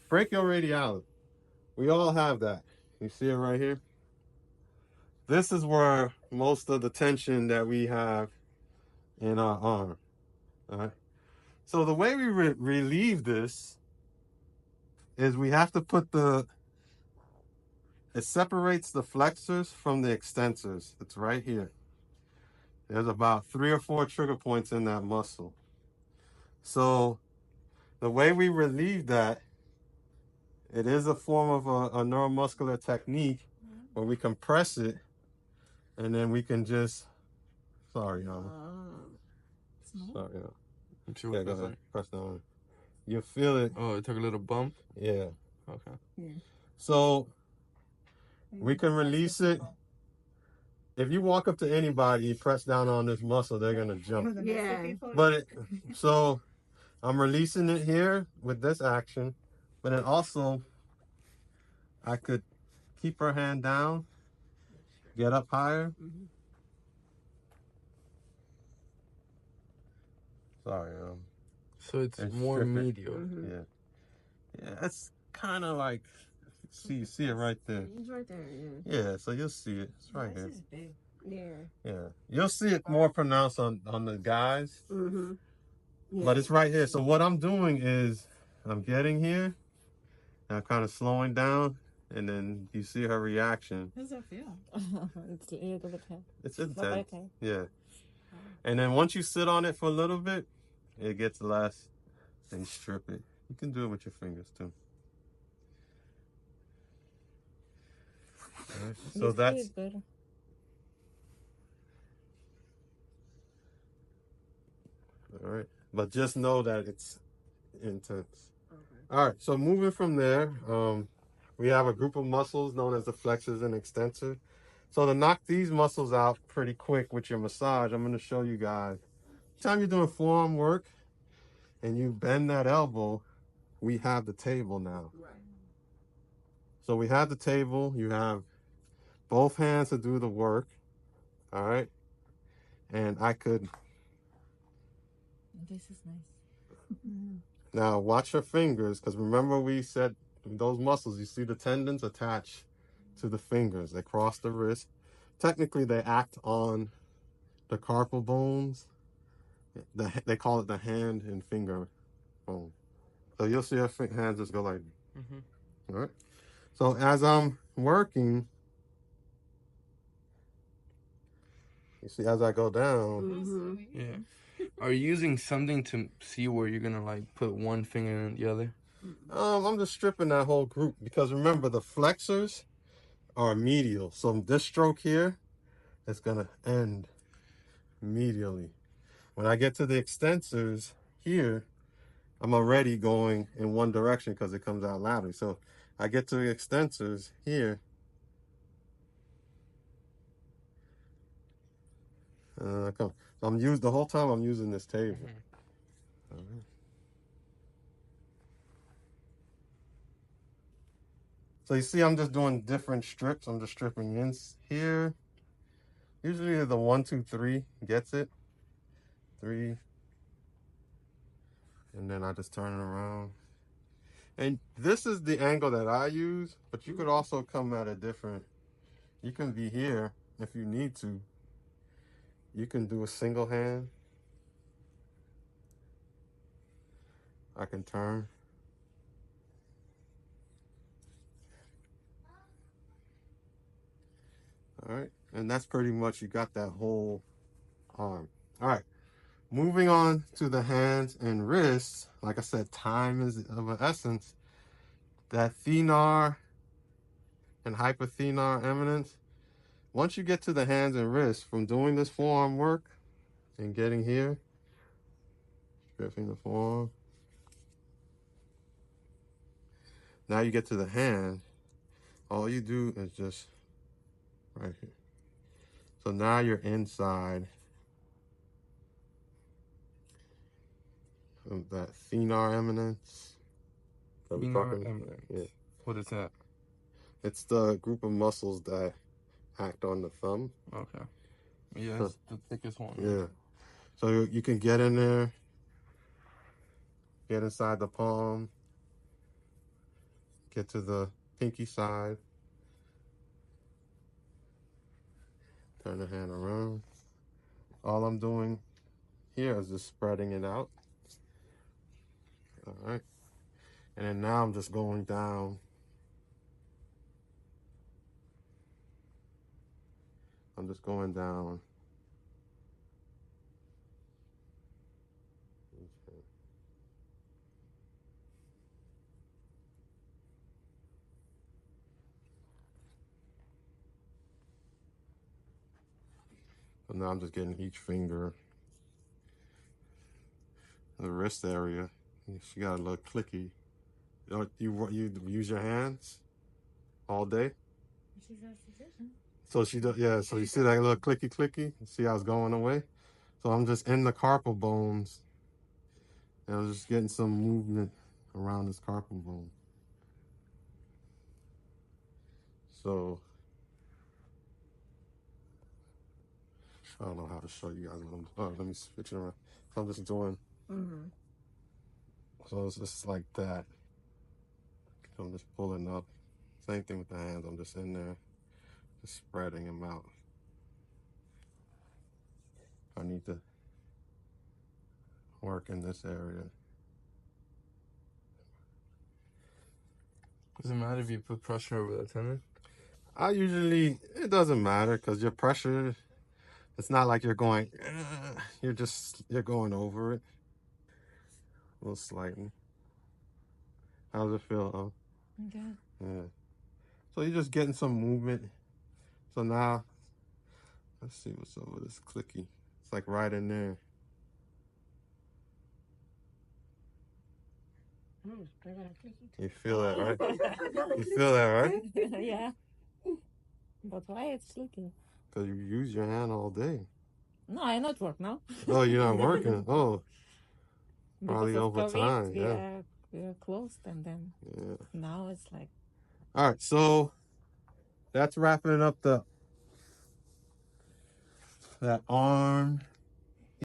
brachioradialis. We all have that. You see it right here? This is where most of the tension that we have in our arm. All right. So the way we relieve this is we have to put it separates the flexors from the extensors. It's right here. There's about 3 or 4 trigger points in that muscle. So the way we relieve that, it is a form of a neuromuscular technique where we compress it and then we can just, sorry, y'all. Sorry, y'all. Yeah, go ahead. Press down. You'll feel it. Oh, it took a little bump? Yeah. Okay. Yeah. So we can release it. If you walk up to anybody, you press down on this muscle, they're going to jump. Yeah. So I'm releasing it here with this action, but then also I could keep her hand down, get up higher. Sorry. So it's more medial. Yeah. Yeah, it's kind of like, you see it right there. It's right there, Yeah, so you'll see it. It's right here. This is big. Yeah. Yeah. You'll see it more pronounced on the guys. Yeah. But it's right here. So what I'm doing is I'm getting here, and I'm kind of slowing down, and then you see her reaction. How does that feel? It's intense. Yeah. And then once you sit on it for a little bit, it gets less, and you strip it. You can do it with your fingers too. Right. So that's better. all right. But just know that it's intense. Okay. All right. So moving from there, we have a group of muscles known as the flexors and extensors. So to knock these muscles out pretty quick with your massage, I'm going to show you guys. Anytime you're doing forearm work and you bend that elbow, we have the table now. Right. So we have the table. You have both hands to do the work. All right. And I could. This is nice. Now watch your fingers, because remember we said those muscles, you see the tendons attached to the fingers. They cross the wrist. Technically, they act on the carpal bones. They call it the hand and finger bone. So you'll see our hands just go like, all right. So as I'm working, you see as I go down. Yeah. Are you using something to see where you're gonna like put one finger in the other? I'm just stripping that whole group, because remember the flexors are medial. So this stroke here is gonna end medially. When I get to the extensors here, I'm already going in one direction because it comes out laterally. So I get to the extensors here. So the whole time I'm using this table. All right. So you see I'm just doing different strips. I'm just stripping in here. Usually the 1, 2, 3 gets it. 3. And then I just turn it around. And this is the angle that I use, but you could also come at a different, you can be here if you need to. You can do a single hand. I can turn. All right, and that's pretty much, you got that whole arm. All right, moving on to the hands and wrists. Like I said, time is of an essence. That thenar and hypothenar eminence. Once you get to the hands and wrists, from doing this forearm work and getting here, stripping the forearm. Now you get to the hand, all you do is just right here. So now you're inside of that thenar eminence. Thenar eminence. Yeah. What is that? It's the group of muscles that act on the thumb. Okay. Yeah, it's the thickest one. Yeah. So you can get in there, get inside the palm, get to the pinky side. Turn the hand around. All I'm doing here is just spreading it out. All right. And then now I'm just going down. I'm just going down. Okay. So now I'm just getting each finger. The wrist area. She got a little clicky. You use your hands all day? She's a physician. So she does, yeah. So you see that little clicky? See how it's going away? So I'm just in the carpal bones, and I'm just getting some movement around this carpal bone. So I don't know how to show you guys what I'm. Oh, let me switch it around. So I'm just doing. Mm-hmm. So it's just like that. So I'm just pulling up. Same thing with the hands. I'm just in there, just spreading them out. I need to work in this area. Does it matter if you put pressure over the tendon? It doesn't matter because your pressure, it's not like you're going, you're going over it. A little slightly. How's it feel? Okay. Yeah. So you're just getting some movement. So now, let's see what's over this clicky. It's like right in there. You feel that, right? You feel that, right? Yeah. But why it's looking? Because you use your hand all day. No, I not work now. Oh, you're not working? Oh, probably Because of over COVID, time. we Yeah. are closed, and then Yeah. now it's like. All right, so that's wrapping up that arm